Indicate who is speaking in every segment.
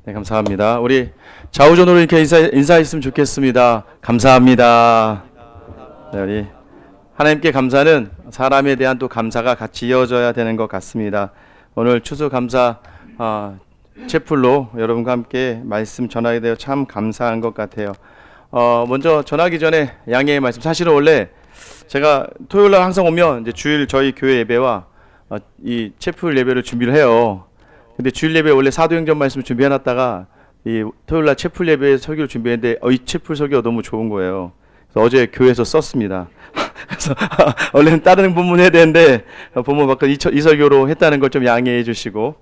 Speaker 1: 네, 감사합니다. 우리 좌우존으로 이렇게 인사했으면 좋겠습니다. 감사합니다. 네, 우리 하나님께 감사는 사람에 대한 또 감사가 같이 이어져야 되는 것 같습니다. 오늘 추수감사 채플로 여러분과 함께 말씀 전하게 되어 참 감사한 것 같아요. 먼저 전하기 전에 양해의 말씀. 사실은 원래 제가 토요일날 항상 오면 이제 주일 저희 교회 예배와 이 채플 예배를 준비를 해요. 근데 주일 예배 원래 사도행전 말씀 준비해놨다가 이 토요일날 채플 예배 설교를 준비했는데 이 채플 설교가 너무 좋은 거예요. 그래서 어제 교회에서 썼습니다. 그래서 원래는 다른 본문 해야 되는데 본문 바꿔 이 설교로 했다는 걸 좀 양해해 주시고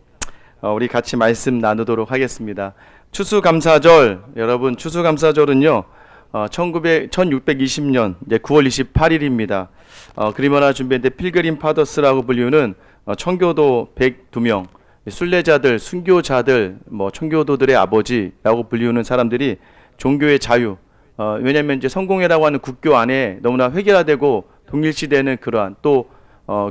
Speaker 1: 우리 같이 말씀 나누도록 하겠습니다. 추수감사절, 여러분 추수감사절은요 1620년 이제 9월 28일입니다. 그림 하나 준비했는데 필그림 파더스라고 불리우는 청교도 102명 순례자들, 순교자들, 청교도들의 아버지라고 불리우는 사람들이 종교의 자유, 왜냐하면 이제 성공회라고 하는 국교 안에 너무나 획일화되고 동일시되는 그러한 또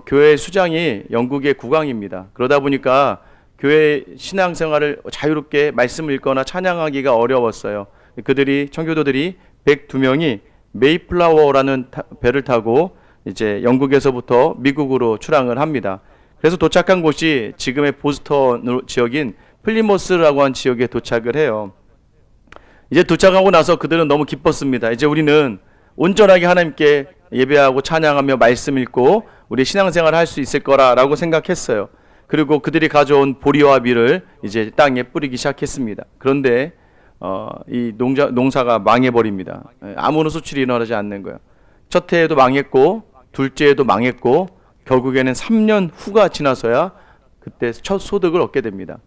Speaker 1: 교회 수장이 영국의 국왕입니다. 그러다 보니까 교회 신앙생활을 자유롭게 말씀을 읽거나 찬양하기가 어려웠어요. 그들이 청교도들이 102명이 메이플라워라는 배를 타고 이제 영국에서부터 미국으로 출항을 합니다. 그래서 도착한 곳이 지금의 보스턴 지역인 플리모스라고 하는 지역에 도착을 해요. 이제 도착하고 나서 그들은 너무 기뻤습니다. 이제 우리는 온전하게 하나님께 예배하고 찬양하며 말씀 읽고 우리 신앙생활을 할 수 있을 거라고 생각했어요. 그리고 그들이 가져온 보리와 밀을 이제 땅에 뿌리기 시작했습니다. 그런데 이 농사가 망해버립니다. 아무런 수출이 일어나지 않는 거예요. 첫 해에도 망했고 둘째 해도 망했고 결국에는 3년 후가 지나서야 그때 첫 소득을 얻게 됩니다.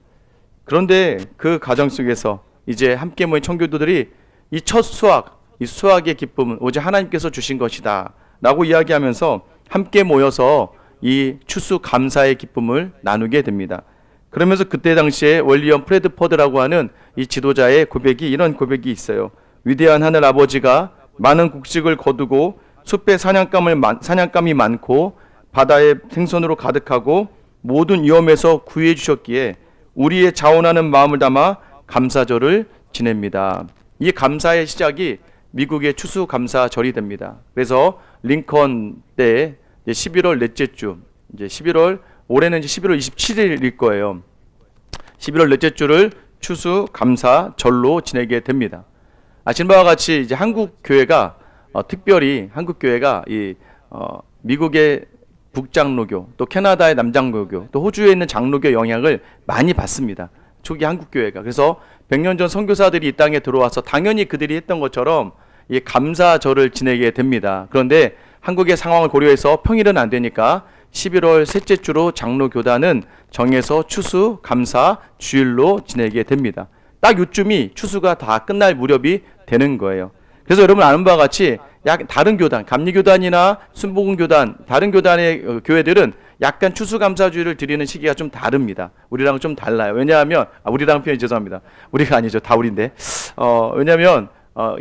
Speaker 1: 그런데 그 과정 속에서 이제 함께 모인 청교도들이 이 첫 수확, 이 수확의 기쁨은 오직 하나님께서 주신 것이다 라고 이야기하면서 함께 모여서 이 추수 감사의 기쁨을 나누게 됩니다. 그러면서 그때 당시에 윌리엄 프레드퍼드라고 하는 이 지도자의 고백이 이런 고백이 있어요. 위대한 하늘 아버지가 많은 곡식을 거두고 숲에 사냥감이 많고 바다에 생선으로 가득하고 모든 위험에서 구해 주셨기에 우리의 자원하는 마음을 담아 감사절을 지냅니다. 이 감사의 시작이 미국의 추수감사절이 됩니다. 그래서 링컨 때 11월 넷째 주, 이제 11월 올해는 이제 11월 27일일 거예요. 11월 넷째 주를 추수감사절로 지내게 됩니다. 아시는 바와 같이 이제 한국 교회가 특별히 한국 교회가 이 미국의 북장로교, 또 캐나다의 남장로교, 또 호주에 있는 장로교 영향을 많이 받습니다. 초기 한국 교회가. 그래서 100년 전 선교사들이 이 땅에 들어와서 당연히 그들이 했던 것처럼 이 감사절을 지내게 됩니다. 그런데 한국의 상황을 고려해서 평일은 안 되니까 11월 셋째 주로 장로교단은 정해서 추수 감사 주일로 지내게 됩니다. 딱 요쯤이 추수가 다 끝날 무렵이 되는 거예요. 그래서 여러분 아는 바와 같이 다른 교단, 감리교단이나 순복음교단, 다른 교단의 교회들은 약간 추수감사주의를 드리는 시기가 좀 다릅니다. 우리랑은 좀 달라요. 왜냐하면 우리랑 표현이 죄송합니다. 우리가 아니죠. 다 우리인데. 왜냐하면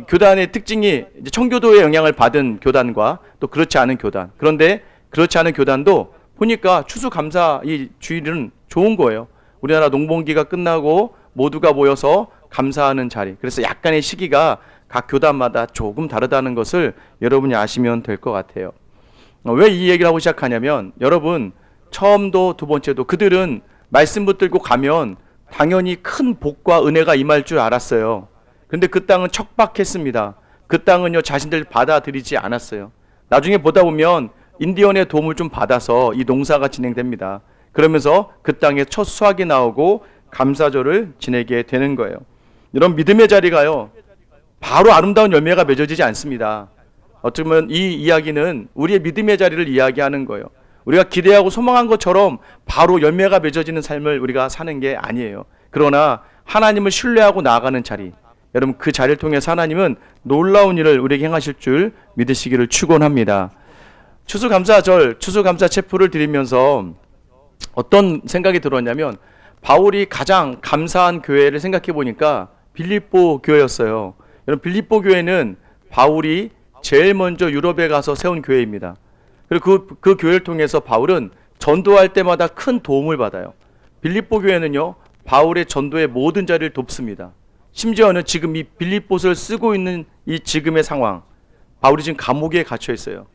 Speaker 1: 교단의 특징이 이제 청교도의 영향을 받은 교단과 또 그렇지 않은 교단. 그런데 그렇지 않은 교단도 보니까 추수감사 이 주일은 좋은 거예요. 우리나라 농번기가 끝나고 모두가 모여서 감사하는 자리. 그래서 약간의 시기가 각 교단마다 조금 다르다는 것을 여러분이 아시면 될 것 같아요. 왜 이 얘기를 하고 시작하냐면 여러분 처음도 두 번째도 그들은 말씀 붙들고 가면 당연히 큰 복과 은혜가 임할 줄 알았어요. 그런데 그 땅은 척박했습니다. 그 땅은요 자신들 받아들이지 않았어요. 나중에 보다 보면 인디언의 도움을 좀 받아서 이 농사가 진행됩니다. 그러면서 그 땅에 첫 수확이 나오고 감사절을 지내게 되는 거예요. 이런 믿음의 자리가요 바로 아름다운 열매가 맺어지지 않습니다. 어떻게 보면 이 이야기는 우리의 믿음의 자리를 이야기하는 거예요. 우리가 기대하고 소망한 것처럼 바로 열매가 맺어지는 삶을 우리가 사는 게 아니에요. 그러나 하나님을 신뢰하고 나아가는 자리, 여러분 그 자리를 통해서 하나님은 놀라운 일을 우리에게 행하실 줄 믿으시기를 축원합니다. 추수감사절, 추수감사 체프를 드리면서 어떤 생각이 들었냐면 바울이 가장 감사한 교회를 생각해 보니까 빌립보 교회였어요. 여러분 빌립보 교회는 바울이 제일 먼저 유럽에 가서 세운 교회입니다. 그리고 그 교회를 통해서 바울은 전도할 때마다 큰 도움을 받아요. 빌립보 교회는요 바울의 전도의 모든 자리를 돕습니다. 심지어는 지금 이 빌립보서를 쓰고 있는 이 지금의 상황, 바울이 지금 감옥에 갇혀 있어요.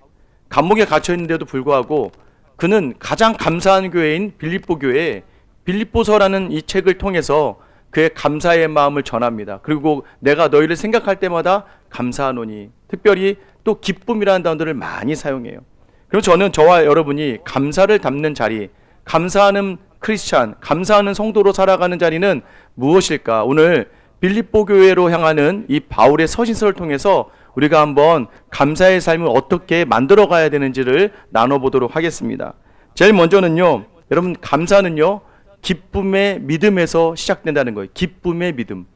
Speaker 1: 감옥에 갇혀 있는데도 불구하고 그는 가장 감사한 교회인 빌립보 교회에 빌립보서라는 이 책을 통해서 그의 감사의 마음을 전합니다. 그리고 내가 너희를 생각할 때마다 감사하노니, 특별히 또 기쁨이라는 단어를 많이 사용해요. 그럼 저는 저와 여러분이 감사를 담는 자리, 감사하는 크리스찬, 감사하는 성도로 살아가는 자리는 무엇일까? 오늘 빌립보 교회로 향하는 이 바울의 서신서를 통해서 우리가 한번 감사의 삶을 어떻게 만들어 가야 되는지를 나눠보도록 하겠습니다. 제일 먼저는요, 여러분, 감사는요 기쁨의 믿음에서 시작된다는 거예요. 기쁨의 믿음.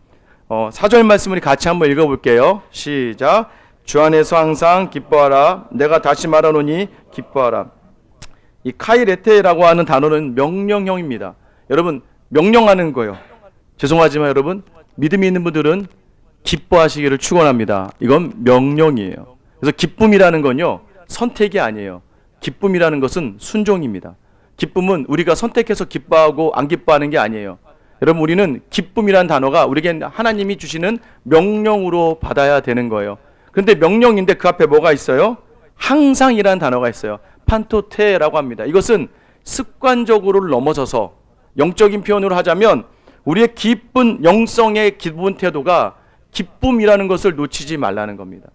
Speaker 1: 4절 말씀을 같이 한번 읽어볼게요. 시작. 주 안에서 항상 기뻐하라. 내가 다시 말하노니 기뻐하라. 이 카이레테라고 하는 단어는 명령형입니다. 여러분, 명령하는 거예요. 죄송하지만 여러분, 믿음이 있는 분들은 기뻐하시기를 축원합니다. 이건 명령이에요. 그래서 기쁨이라는 건요, 선택이 아니에요. 기쁨이라는 것은 순종입니다. 기쁨은 우리가 선택해서 기뻐하고 안 기뻐하는 게 아니에요. 여러분, 우리는 기쁨이라는 단어가 우리에게 하나님이 주시는 명령으로 받아야 되는 거예요. 그런데 명령인데 그 앞에 뭐가 있어요? 항상이라는 단어가 있어요. 판토테라고 합니다. 이것은 습관적으로를 넘어서서 영적인 표현으로 하자면 우리의 기쁜 영성의 기본 태도가 기쁨이라는 것을 놓치지 말라는 겁니다.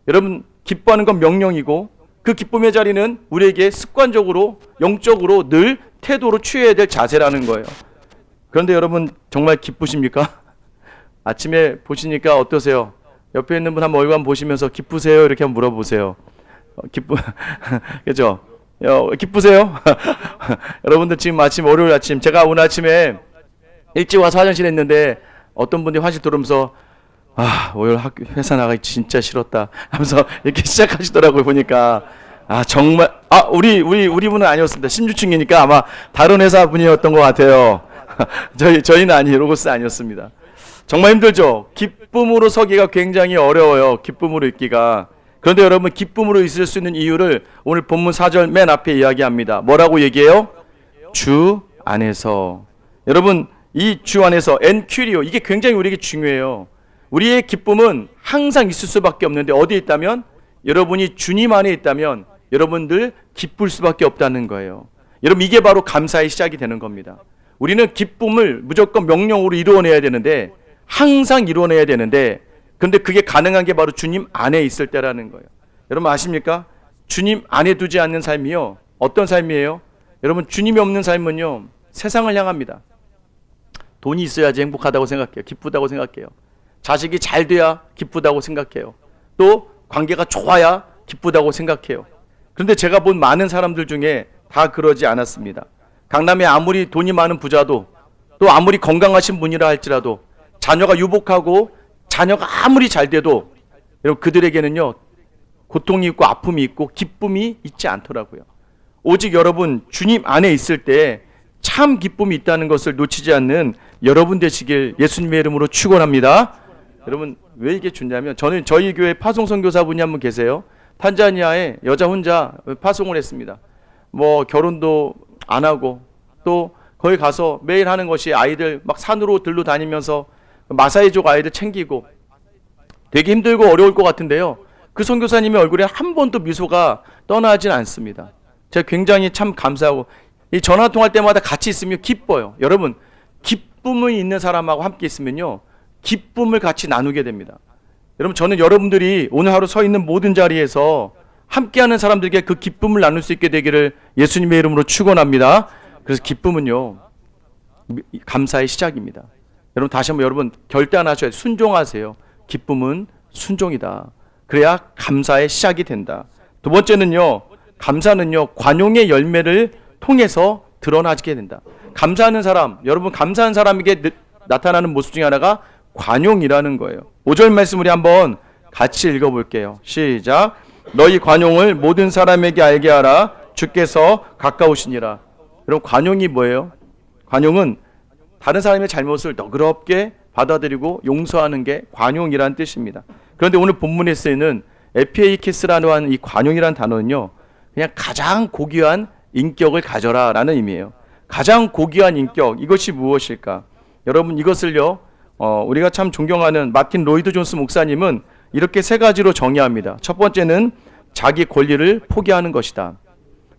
Speaker 1: 여러분, 기뻐하는 건 명령이고 그 기쁨의 자리는 우리에게 습관적으로 영적으로 늘 태도로 취해야 될 자세라는 거예요. 그런데 여러분, 정말 기쁘십니까? 아침에 보시니까 어떠세요? 옆에 있는 분 한번 얼굴 한번 보시면서 기쁘세요? 이렇게 한번 물어보세요. 그죠? 기쁘세요? 여러분들 지금 아침, 월요일 아침, 제가 오늘 아침에 일찍 와서 화장실에 있는데 어떤 분이 화장실 들어오면서 오늘 회사 나가기 진짜 싫었다 하면서 이렇게 시작하시더라고요. 보니까 정말 우리 분은 아니었습니다. 16층이니까 아마 다른 회사 분이었던 것 같아요. 저희는 아니에요. 로고스 아니었습니다. 정말 힘들죠. 기쁨으로 서기가 굉장히 어려워요. 기쁨으로 있기가. 그런데 여러분, 기쁨으로 있을 수 있는 이유를 오늘 본문 4절 맨 앞에 이야기합니다. 뭐라고 얘기해요? 주 안에서. 여러분, 이 주 안에서 엔큐리오, 이게 굉장히 우리에게 중요해요. 우리의 기쁨은 항상 있을 수밖에 없는데 어디에 있다면, 여러분이 주님 안에 있다면 여러분들 기쁠 수밖에 없다는 거예요. 여러분, 이게 바로 감사의 시작이 되는 겁니다. 우리는 기쁨을 무조건 명령으로 이루어내야 되는데, 항상 이루어내야 되는데, 그런데 그게 가능한 게 바로 주님 안에 있을 때라는 거예요. 여러분 아십니까? 주님 안에 두지 않는 삶이요, 어떤 삶이에요? 여러분, 주님이 없는 삶은요, 세상을 향합니다. 돈이 있어야지 행복하다고 생각해요. 기쁘다고 생각해요. 자식이 잘 돼야 기쁘다고 생각해요. 또 관계가 좋아야 기쁘다고 생각해요. 그런데 제가 본 많은 사람들 중에 다 그러지 않았습니다. 강남에 아무리 돈이 많은 부자도, 또 아무리 건강하신 분이라 할지라도, 자녀가 유복하고 자녀가 아무리 잘 돼도 여러분, 그들에게는요 고통이 있고 아픔이 있고 기쁨이 있지 않더라고요. 오직 여러분, 주님 안에 있을 때 참 기쁨이 있다는 것을 놓치지 않는 여러분 되시길 예수님의 이름으로 축원합니다. 여러분, 왜 이게 좋냐면, 저는 저희 교회 파송 선교사분이 한 분 계세요. 탄자니아에 여자 혼자 파송을 했습니다. 뭐 결혼도 안 하고, 또 거기 가서 매일 하는 것이 아이들 막 산으로 들로 다니면서 마사이족 아이들 챙기고, 되게 힘들고 어려울 것 같은데요, 그 선교사님의 얼굴에 한 번도 미소가 떠나진 않습니다. 제가 굉장히 참 감사하고, 이 전화 통화할 때마다 같이 있으면 기뻐요. 여러분, 기쁨이 있는 사람하고 함께 있으면요, 기쁨을 같이 나누게 됩니다. 여러분, 저는 여러분들이 오늘 하루 서 있는 모든 자리에서 함께하는 사람들에게 그 기쁨을 나눌 수 있게 되기를 예수님의 이름으로 축원합니다. 그래서 기쁨은요, 감사의 시작입니다. 여러분, 다시 한번 여러분 결단하셔야 돼요. 순종하세요. 기쁨은 순종이다. 그래야 감사의 시작이 된다. 두 번째는요, 감사는요 관용의 열매를 통해서 드러나게 된다. 감사하는 사람, 여러분, 감사한 사람에게 나타나는 모습 중에 하나가 관용이라는 거예요. 5절 말씀 우리 한번 같이 읽어볼게요. 시작. 너희 관용을 모든 사람에게 알게 하라. 주께서 가까우시니라. 여러분, 관용이 뭐예요? 관용은 다른 사람의 잘못을 너그럽게 받아들이고 용서하는 게 관용이라는 뜻입니다. 그런데 오늘 본문에 쓰이는 에피에이키스라는 이 관용이라는 단어는요, 그냥 가장 고귀한 인격을 가져라 라는 의미예요. 가장 고귀한 인격, 이것이 무엇일까? 여러분 이것을요, 우리가 참 존경하는 마틴 로이드 존스 목사님은 이렇게 세 가지로 정의합니다. 첫 번째는 자기 권리를 포기하는 것이다.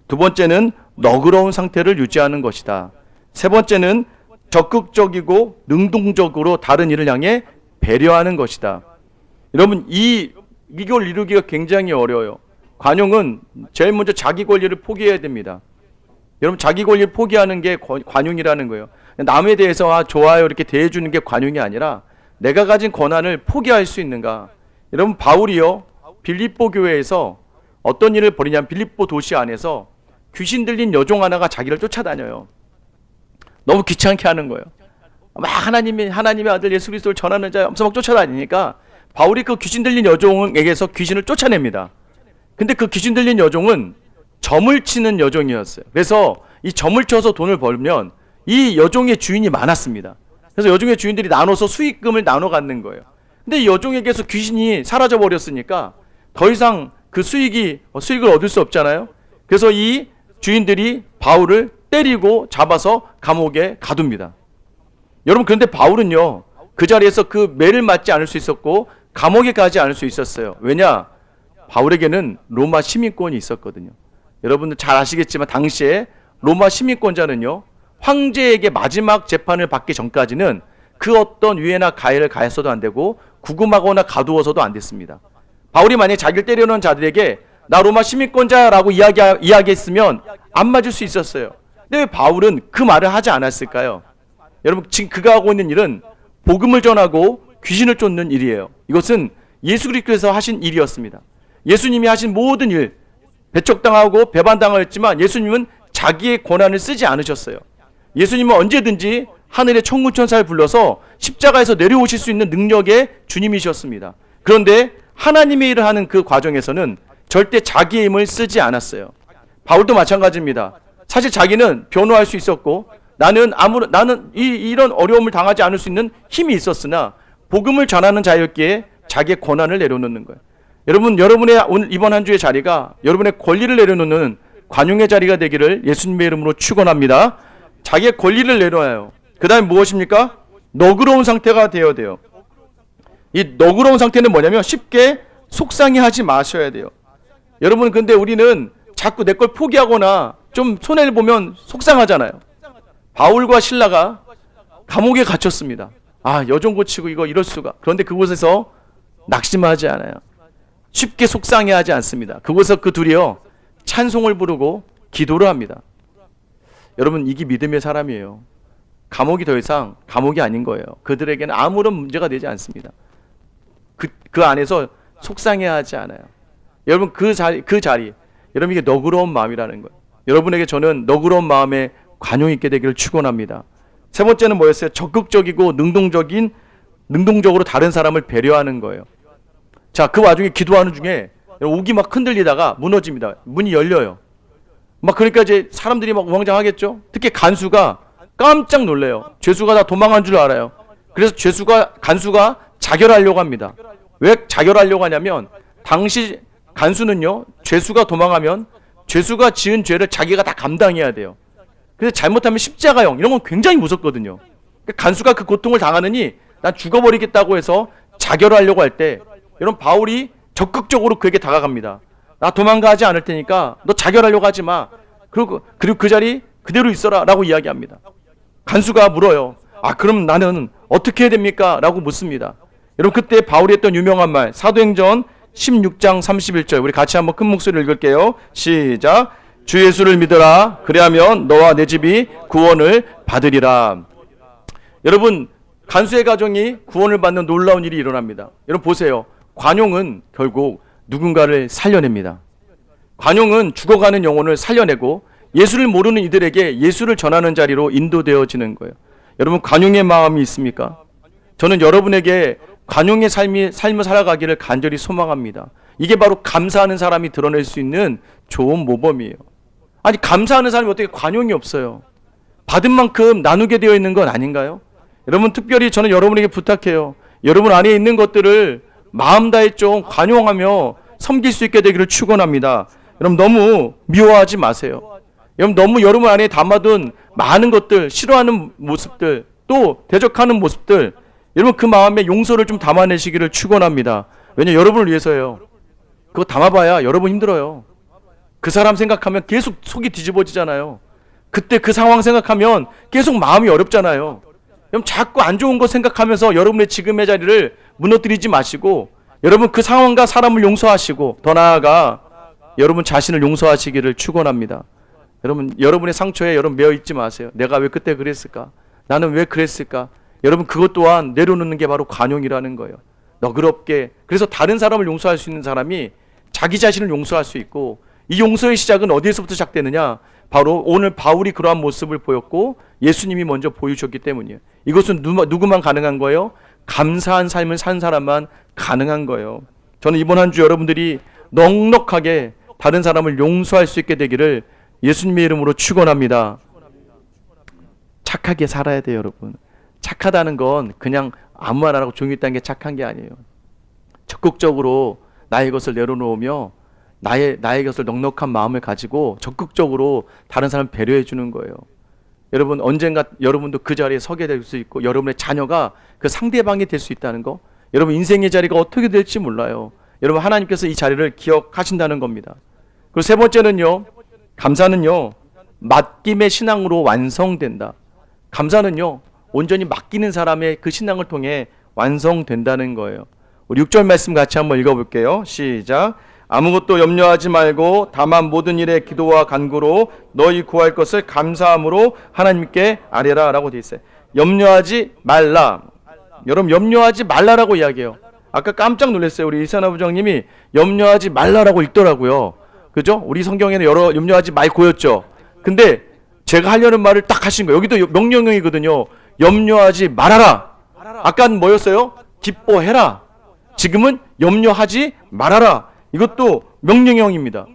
Speaker 1: 두 번째는 너그러운 상태를 유지하는 것이다. 세 번째는 적극적이고 능동적으로 다른 이를 향해 배려하는 것이다. 여러분 이걸 이루기가 굉장히 어려워요. 관용은 제일 먼저 자기 권리를 포기해야 됩니다. 여러분 자기 권리를 포기하는 게 관용이라는 거예요. 남에 대해서 좋아요 이렇게 대해주는 게 관용이 아니라 내가 가진 권한을 포기할 수 있는가. 여러분 바울이요 빌립보 교회에서 어떤 일을 벌이냐면 빌립보 도시 안에서 귀신 들린 여종 하나가 자기를 쫓아다녀요. 너무 귀찮게 하는 거예요. 막 하나님의 아들 예수 그리스도를 전하는 자 하면서 막 쫓아다니니까 바울이 그 귀신 들린 여종에게서 귀신을 쫓아냅니다. 근데 그 귀신 들린 여종은 점을 치는 여종이었어요. 그래서 이 점을 쳐서 돈을 벌면 이 여종의 주인이 많았습니다. 그래서 여종의 주인들이 나눠서 수익금을 나눠 갖는 거예요. 근데 이 여종에게서 귀신이 사라져 버렸으니까 더 이상 그 수익을 얻을 수 없잖아요. 그래서 이 주인들이 바울을 때리고 잡아서 감옥에 가둡니다. 여러분 그런데 바울은요 그 자리에서 그 매를 맞지 않을 수 있었고 감옥에 가지 않을 수 있었어요. 왜냐? 바울에게는 로마 시민권이 있었거든요. 여러분들 잘 아시겠지만 당시에 로마 시민권자는요 황제에게 마지막 재판을 받기 전까지는 그 어떤 유해나 가해를 가했어도 안 되고 구금하거나 가두어서도 안 됐습니다. 바울이 만약에 자기를 때려놓은 자들에게 나 로마 시민권자라고 이야기했으면 안 맞을 수 있었어요. 근데 왜 바울은 그 말을 하지 않았을까요? 여러분 지금 그가 하고 있는 일은 복음을 전하고 귀신을 쫓는 일이에요. 이것은 예수 그리스도께서 하신 일이었습니다. 예수님이 하신 모든 일, 배척당하고 배반당하였지만 예수님은 자기의 권한을 쓰지 않으셨어요. 예수님은 언제든지 하늘의 천군천사를 불러서 십자가에서 내려오실 수 있는 능력의 주님이셨습니다. 그런데 하나님의 일을 하는 그 과정에서는 절대 자기의 힘을 쓰지 않았어요. 바울도 마찬가지입니다. 사실 자기는 변호할 수 있었고 나는 이런 어려움을 당하지 않을 수 있는 힘이 있었으나 복음을 전하는 자였기에 자기의 권한을 내려놓는 거예요. 여러분, 여러분의 오늘 이번 한 주의 자리가 여러분의 권리를 내려놓는 관용의 자리가 되기를 예수님의 이름으로 축원합니다. 자기의 권리를 내려놔요. 그 다음에 무엇입니까? 너그러운 상태가 되어야 돼요. 이 너그러운 상태는 뭐냐면 쉽게 속상해하지 마셔야 돼요. 여러분 근데 우리는 자꾸 내 걸 포기하거나 좀 손해를 보면 속상하잖아요. 바울과 실라가 감옥에 갇혔습니다. 여종 고치고 이럴 수가. 그런데 그곳에서 낙심하지 않아요. 쉽게 속상해하지 않습니다. 그곳에서 그 둘이요 찬송을 부르고 기도를 합니다. 여러분 이게 믿음의 사람이에요. 감옥이 더 이상 감옥이 아닌 거예요. 그들에게는 아무런 문제가 되지 않습니다. 그 안에서 속상해하지 않아요. 여러분 그 자리 여러분 이게 너그러운 마음이라는 거예요. 여러분에게 저는 너그러운 마음에 관용 있게 되기를 축원합니다. 세 번째는 뭐였어요? 적극적이고 능동적으로 다른 사람을 배려하는 거예요. 자, 그 와중에 기도하는 중에 옥이 막 흔들리다가 무너집니다. 문이 열려요. 그러니까 이제 사람들이 막 우왕좌왕하겠죠. 특히 간수가 깜짝 놀래요. 죄수가 다 도망한 줄 알아요. 그래서 간수가 자결하려고 합니다. 왜 자결하려고 하냐면 당시 간수는요 죄수가 도망하면 죄수가 지은 죄를 자기가 다 감당해야 돼요. 그래서 잘못하면 십자가형 이런 건 굉장히 무섭거든요. 간수가 그 고통을 당하느니 난 죽어버리겠다고 해서 자결하려고 할 때 여러분 바울이 적극적으로 그에게 다가갑니다. 나 도망가지 않을 테니까 너 자결하려고 하지 마. 그리고 그 자리 그대로 있어라 라고 이야기합니다. 간수가 물어요. 그럼 나는 어떻게 해야 됩니까? 라고 묻습니다. 여러분 그때 바울이 했던 유명한 말 사도행전 16장 31절 우리 같이 한번 큰 목소리로 읽을게요. 시작. 주 예수를 믿으라. 그리하면 너와 내 집이 구원을 받으리라. 여러분 간수의 가정이 구원을 받는 놀라운 일이 일어납니다. 여러분 보세요. 관용은 결국 누군가를 살려냅니다. 관용은 죽어가는 영혼을 살려내고 예수를 모르는 이들에게 예수를 전하는 자리로 인도되어지는 거예요. 여러분 관용의 마음이 있습니까? 저는 여러분에게 관용의 삶을 살아가기를 간절히 소망합니다. 이게 바로 감사하는 사람이 드러낼 수 있는 좋은 모범이에요. 감사하는 사람이 어떻게 관용이 없어요? 받은 만큼 나누게 되어 있는 건 아닌가요? 여러분 특별히 저는 여러분에게 부탁해요. 여러분 안에 있는 것들을 마음 다해 좀 관용하며 섬길 수 있게 되기를 축원합니다. 여러분 너무 미워하지 마세요. 여러분 너무 여러분 안에 담아둔 많은 것들, 싫어하는 모습들 또 대적하는 모습들, 여러분 그 마음에 용서를 좀 담아내시기를 축원합니다. 왜냐 여러분을 위해서예요. 그거 담아봐야 여러분 힘들어요. 그 사람 생각하면 계속 속이 뒤집어지잖아요. 그때 그 상황 생각하면 계속 마음이 어렵잖아요. 그럼 자꾸 안 좋은 거 생각하면서 여러분의 지금의 자리를 무너뜨리지 마시고 여러분 그 상황과 사람을 용서하시고 더 나아가 여러분 자신을 용서하시기를 축원합니다. 여러분 여러분의 상처에 여러분 매여 있지 마세요. 내가 왜 그때 그랬을까? 나는 왜 그랬을까? 여러분 그것 또한 내려놓는 게 바로 관용이라는 거예요. 너그럽게. 그래서 다른 사람을 용서할 수 있는 사람이 자기 자신을 용서할 수 있고, 이 용서의 시작은 어디에서부터 시작되느냐? 바로 오늘 바울이 그러한 모습을 보였고 예수님이 먼저 보여주셨기 때문이에요. 이것은 누구만 가능한 거예요? 감사한 삶을 산 사람만 가능한 거예요. 저는 이번 한 주 여러분들이 넉넉하게 다른 사람을 용서할 수 있게 되기를 예수님의 이름으로 축원합니다. 착하게 살아야 돼요, 여러분. 착하다는 건 그냥 아무 말 안 하고 조용히 있다는 게 착한 게 아니에요. 적극적으로 나의 것을 내려놓으며 나의 것을 넉넉한 마음을 가지고 적극적으로 다른 사람을 배려해 주는 거예요. 여러분 언젠가 여러분도 그 자리에 서게 될 수 있고 여러분의 자녀가 그 상대방이 될 수 있다는 거, 여러분 인생의 자리가 어떻게 될지 몰라요. 여러분 하나님께서 이 자리를 기억하신다는 겁니다. 그리고 세 번째는요, 감사는요 맡김의 신앙으로 완성된다. 감사는요 온전히 맡기는 사람의 그 신앙을 통해 완성된다는 거예요. 우리 6절 말씀 같이 한번 읽어볼게요. 시작. 아무것도 염려하지 말고 다만 모든 일에 기도와 간구로 너희 구할 것을 감사함으로 하나님께 아뢰라 라고 되어 있어요. 염려하지 말라. 여러분 염려하지 말라라고 이야기해요. 아까 깜짝 놀랐어요. 우리 이산화 부장님이 염려하지 말라라고 읽더라고요. 그죠? 우리 성경에는 여러 염려하지 말고였죠. 근데 제가 하려는 말을 딱 하신 거예요. 여기도 명령형이거든요. 염려하지 말아라. 아까는 뭐였어요? 기뻐해라. 지금은 염려하지 말아라. 이것도 명령형입니다.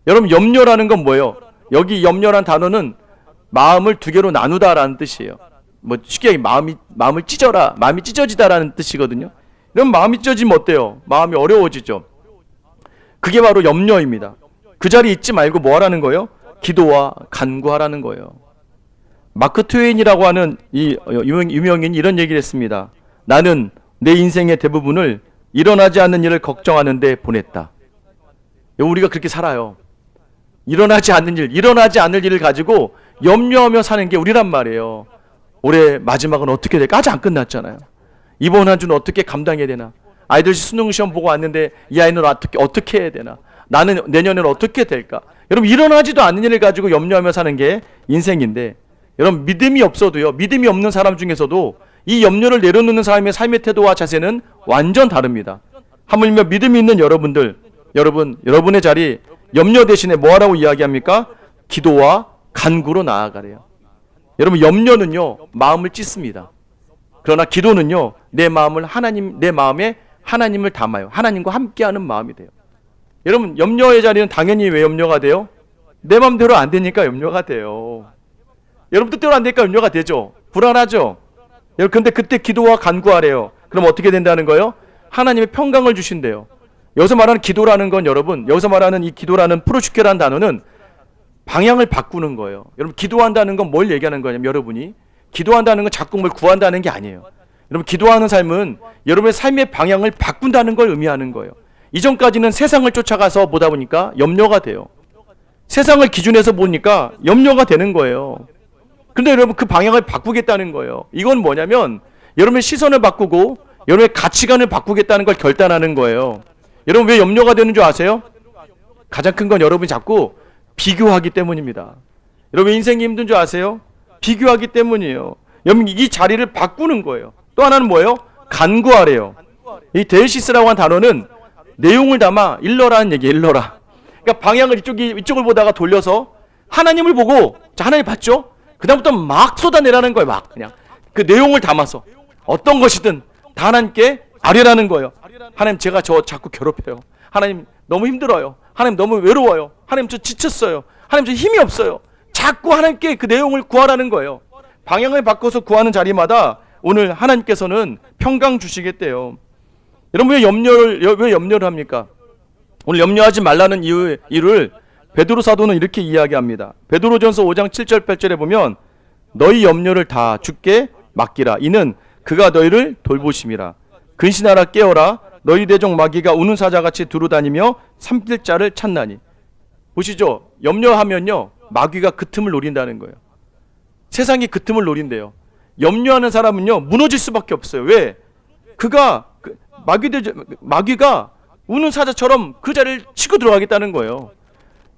Speaker 1: 여러분 염려라는 건 뭐예요? 여기 염려란 단어는 마음을 두 개로 나누다라는 뜻이에요. 뭐 쉽게 마음을 찢어라, 마음이 찢어지다라는 뜻이거든요. 이런 마음이 찢어지면 어때요? 마음이 어려워지죠. 그게 바로 염려입니다. 그 자리에 있지 말고 뭐 하라는 거예요? 기도와 간구하라는 거예요. 마크 트웨인이라고 하는 이 유명인이 이런 얘기를 했습니다. 나는 내 인생의 대부분을 일어나지 않는 일을 걱정하는데 보냈다. 우리가 그렇게 살아요. 일어나지 않을 일을 가지고 염려하며 사는 게 우리란 말이에요. 올해 마지막은 어떻게 될까? 아직 안 끝났잖아요. 이번 한 주는 어떻게 감당해야 되나? 아이들 수능 시험 보고 왔는데 이 아이는 어떻게 해야 되나? 나는 내년에는 어떻게 될까? 여러분 일어나지도 않는 일을 가지고 염려하며 사는 게 인생인데, 여러분 믿음이 없어도요, 믿음이 없는 사람 중에서도 이 염려를 내려놓는 사람의 삶의 태도와 자세는 완전 다릅니다. 하물며 믿음이 있는 여러분들, 여러분의 자리 염려 대신에 뭐하라고 이야기합니까? 기도와 간구로 나아가래요. 여러분 염려는요 마음을 찢습니다. 그러나 기도는요 내 마음에 하나님을 담아요. 하나님과 함께하는 마음이 돼요. 여러분 염려의 자리는 당연히 왜 염려가 돼요? 내 마음대로 안 되니까 염려가 돼요. 여러분 뜻대로 안 되니까 염려가 되죠. 불안하죠. 여러분 근데 그때 기도와 간구하래요. 그럼 어떻게 된다는 거예요? 하나님의 평강을 주신대요. 여기서 말하는 기도라는 건 여러분, 여기서 말하는 이 기도라는 프로슈케라는 단어는 방향을 바꾸는 거예요. 여러분 기도한다는 건 뭘 얘기하는 거냐면, 여러분이 기도한다는 건 자꾸 뭘 구한다는 게 아니에요. 여러분 기도하는 삶은 여러분의 삶의 방향을 바꾼다는 걸 의미하는 거예요. 이전까지는 세상을 쫓아가서 보다 보니까 염려가 돼요. 세상을 기준해서 보니까 염려가 되는 거예요. 근데 여러분 그 방향을 바꾸겠다는 거예요. 이건 뭐냐면 여러분의 시선을 바꾸고 여러분의 가치관을 바꾸겠다는 걸 결단하는 거예요. 여러분 왜 염려가 되는 줄 아세요? 가장 큰 건 여러분이 자꾸 비교하기 때문입니다. 여러분 인생이 힘든 줄 아세요? 비교하기 때문이에요. 여러분 이 자리를 바꾸는 거예요. 또 하나는 뭐예요? 간구하래요. 이 데이시스라고 한 단어는 내용을 담아 일러라는 얘기예요. 일러라. 그러니까 방향을 이쪽을 보다가 돌려서 하나님을 보고, 자 하나님 봤죠? 그 다음부터 막 쏟아내라는 거예요. 막 그냥 그 내용을 담아서 어떤 것이든 다 하나님께 아뢰라는 거예요. 하나님 제가 저 자꾸 괴롭혀요. 하나님 너무 힘들어요. 하나님 너무 외로워요. 하나님 저 지쳤어요. 하나님 저 힘이 없어요. 자꾸 하나님께 그 내용을 구하라는 거예요. 방향을 바꿔서 구하는 자리마다 오늘 하나님께서는 평강 주시겠대요. 여러분 왜 염려를 합니까? 오늘 염려하지 말라는 이유를 베드로 사도는 이렇게 이야기합니다. 베드로전서 5장 7절 8절에 보면 너희 염려를 다 주께 맡기라. 이는 그가 너희를 돌보심이라. 근신하라 깨어라. 너희 대종 마귀가 우는 사자같이 두루다니며 삼킬 자를 찾나니. 보시죠. 염려하면요 마귀가 그 틈을 노린다는 거예요. 세상이 그 틈을 노린대요. 염려하는 사람은요 무너질 수밖에 없어요. 왜? 그가 마귀가 우는 사자처럼 그 자리를 치고 들어가겠다는 거예요.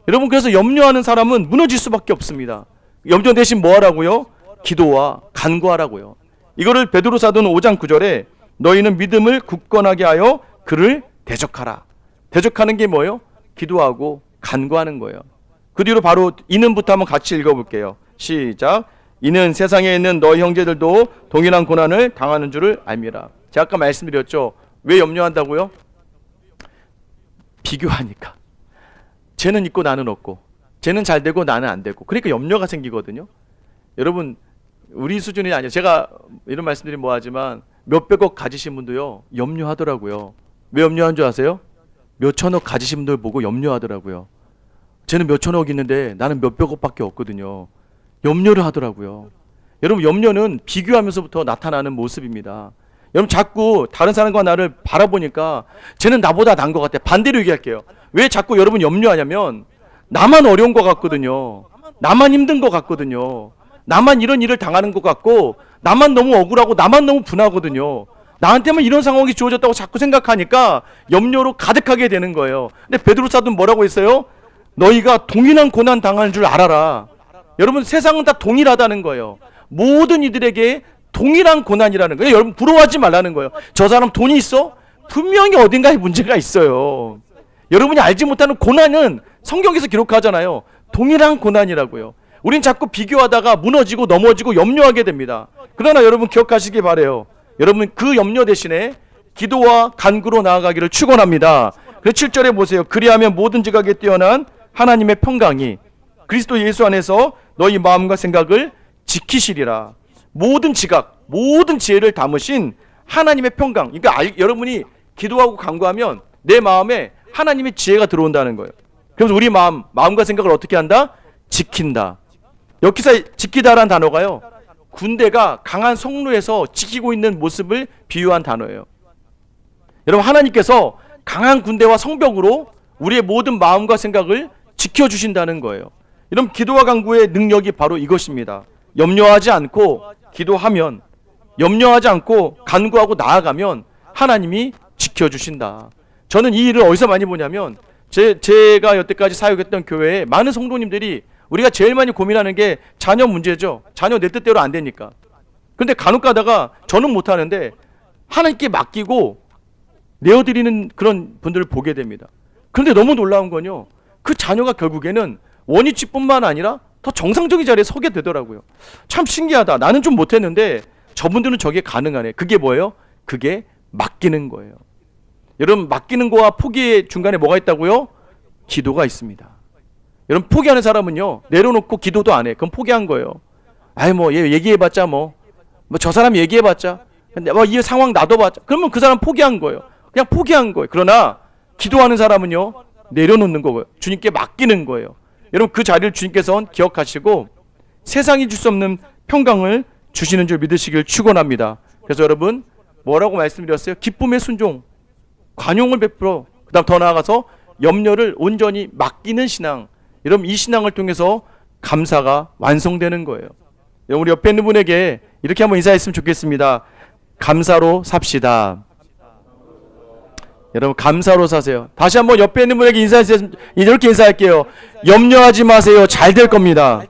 Speaker 1: 여러분, 그래서 염려하는 사람은 무너질 수밖에 없습니다. 염려 대신 뭐 하라고요? 기도와 간구하라고요. 이거를 베드로 사도는 5장 9절에 너희는 믿음을 굳건하게 하여 그를 대적하라. 대적하는 게 뭐예요? 기도하고 간구하는 거예요. 그 뒤로 바로 이는부터 한번 같이 읽어볼게요. 시작. 이는 세상에 있는 너희 형제들도 동일한 고난을 당하는 줄을 알미라. 제가 아까 말씀드렸죠. 왜 염려한다고요? 비교하니까. 쟤는 있고 나는 없고, 쟤는 잘 되고 나는 안 되고, 그러니까 염려가 생기거든요. 여러분, 우리 수준이 아니에요. 제가 이런 말씀드리면 뭐하지만 몇백억 가지신 분도요 염려하더라고요. 왜 염려한 줄 아세요? 몇천억 가지신 분들 보고 염려하더라고요. 쟤는 몇천억 있는데 나는 몇백억밖에 없거든요. 염려를 하더라고요. 여러분, 염려는 비교하면서부터 나타나는 모습입니다. 여러분, 자꾸 다른 사람과 나를 바라보니까 쟤는 나보다 나은 것 같아. 반대로 얘기할게요. 왜 자꾸 여러분 염려하냐면 나만 어려운 것 같거든요. 나만 힘든 것 같거든요. 나만 이런 일을 당하는 것 같고, 나만 너무 억울하고 나만 너무 분하거든요. 나한테만 이런 상황이 주어졌다고 자꾸 생각하니까 염려로 가득하게 되는 거예요. 근데 베드로 사도는 뭐라고 했어요? 너희가 동일한 고난 당하는 줄 알아라. 여러분, 세상은 다 동일하다는 거예요. 모든 이들에게 동일한 고난이라는 거예요. 여러분, 부러워하지 말라는 거예요. 저 사람 돈이 있어? 분명히 어딘가에 문제가 있어요. 여러분이 알지 못하는 고난은 성경에서 기록하잖아요. 동일한 고난이라고요. 우린 자꾸 비교하다가 무너지고 넘어지고 염려하게 됩니다. 그러나 여러분 기억하시기 바라요. 여러분, 그 염려 대신에 기도와 간구로 나아가기를 축원합니다. 그래서 7절에 보세요. 그리하면 모든 지각에 뛰어난 하나님의 평강이 그리스도 예수 안에서 너희 마음과 생각을 지키시리라. 모든 지각, 모든 지혜를 담으신 하나님의 평강. 그러니까 여러분이 기도하고 간구하면 내 마음에 하나님의 지혜가 들어온다는 거예요. 그래서 우리 마음과 생각을 어떻게 한다? 지킨다. 여기서 지키다라는 단어가요, 군대가 강한 성루에서 지키고 있는 모습을 비유한 단어예요. 여러분, 하나님께서 강한 군대와 성벽으로 우리의 모든 마음과 생각을 지켜주신다는 거예요. 여러분, 기도와 간구의 능력이 바로 이것입니다. 염려하지 않고 기도하면, 염려하지 않고 간구하고 나아가면 하나님이 지켜주신다. 저는 이 일을 어디서 많이 보냐면 제가 여태까지 사역했던 교회에 많은 성도님들이 우리가 제일 많이 고민하는 게 자녀 문제죠. 자녀 내 뜻대로 안 되니까. 근데 간혹 가다가 저는 못하는데 하나님께 맡기고 내어드리는 그런 분들을 보게 됩니다. 그런데 너무 놀라운 건요, 그 자녀가 결국에는 원위치뿐만 아니라 더 정상적인 자리에 서게 되더라고요. 참 신기하다. 나는 좀 못했는데 저분들은 저게 가능하네. 그게 뭐예요? 그게 맡기는 거예요. 여러분, 맡기는 거와 포기의 중간에 뭐가 있다고요? 기도가 있습니다. 여러분, 포기하는 사람은요 내려놓고 기도도 안 해. 그럼 포기한 거예요. 아이 뭐 얘 얘기해봤자 뭐 저 사람 얘기해봤자 뭐 이 상황 놔둬봤자, 그러면 그 사람 포기한 거예요. 그냥 포기한 거예요. 그러나 기도하는 사람은요 내려놓는 거고요. 주님께 맡기는 거예요. 여러분, 그 자리를 주님께서는 기억하시고 세상이 줄 수 없는 평강을 주시는 줄 믿으시길 축원합니다. 그래서 여러분, 뭐라고 말씀드렸어요? 기쁨의 순종, 관용을 베풀어, 그 다음 더 나아가서 염려를 온전히 맡기는 신앙. 여러분, 이 신앙을 통해서 감사가 완성되는 거예요. 우리 옆에 있는 분에게 이렇게 한번 인사했으면 좋겠습니다. 감사로 삽시다. 여러분, 감사로 사세요. 다시 한번 옆에 있는 분에게 인사했으면, 이렇게 인사할게요. 염려하지 마세요. 잘 될 겁니다.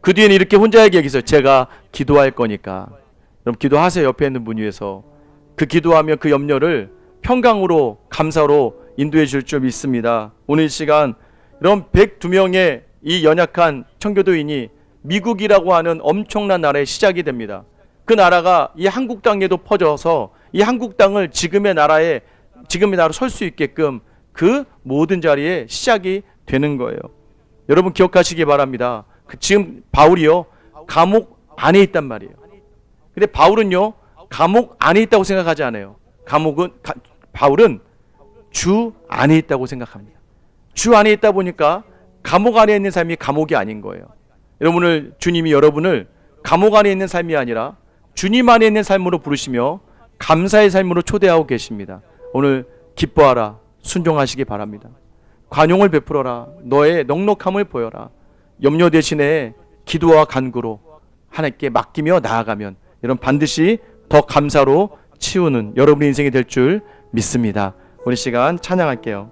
Speaker 1: 그 뒤에는 이렇게 혼자에게 얘기했어요. 제가 기도할 거니까. 여러분, 기도하세요. 옆에 있는 분 위해서. 그 기도하면 그 염려를 평강으로, 감사로 인도해 줄 줄 믿습니다. 오늘 이 시간 이런 102명의 이 연약한 청교도인이 미국이라고 하는 엄청난 나라의 시작이 됩니다. 그 나라가 이 한국 땅에도 퍼져서 이 한국 땅을 지금의 나라로 설 수 있게끔 그 모든 자리에 시작이 되는 거예요. 여러분, 기억하시기 바랍니다. 지금 바울이요 감옥 안에 있단 말이에요. 근데 바울은요 감옥 안에 있다고 생각하지 않아요. 바울은 주 안에 있다고 생각합니다. 주 안에 있다 보니까 감옥 안에 있는 삶이 감옥이 아닌 거예요. 여러분을 주님이 여러분을 감옥 안에 있는 삶이 아니라 주님 안에 있는 삶으로 부르시며 감사의 삶으로 초대하고 계십니다. 오늘 기뻐하라, 순종하시기 바랍니다. 관용을 베풀어라, 너의 넉넉함을 보여라. 염려 대신에 기도와 간구로 하나님께 맡기며 나아가면 여러분 반드시 더 감사로 치우는 여러분의 인생이 될 줄 믿습니다. 우리 시간 찬양할게요.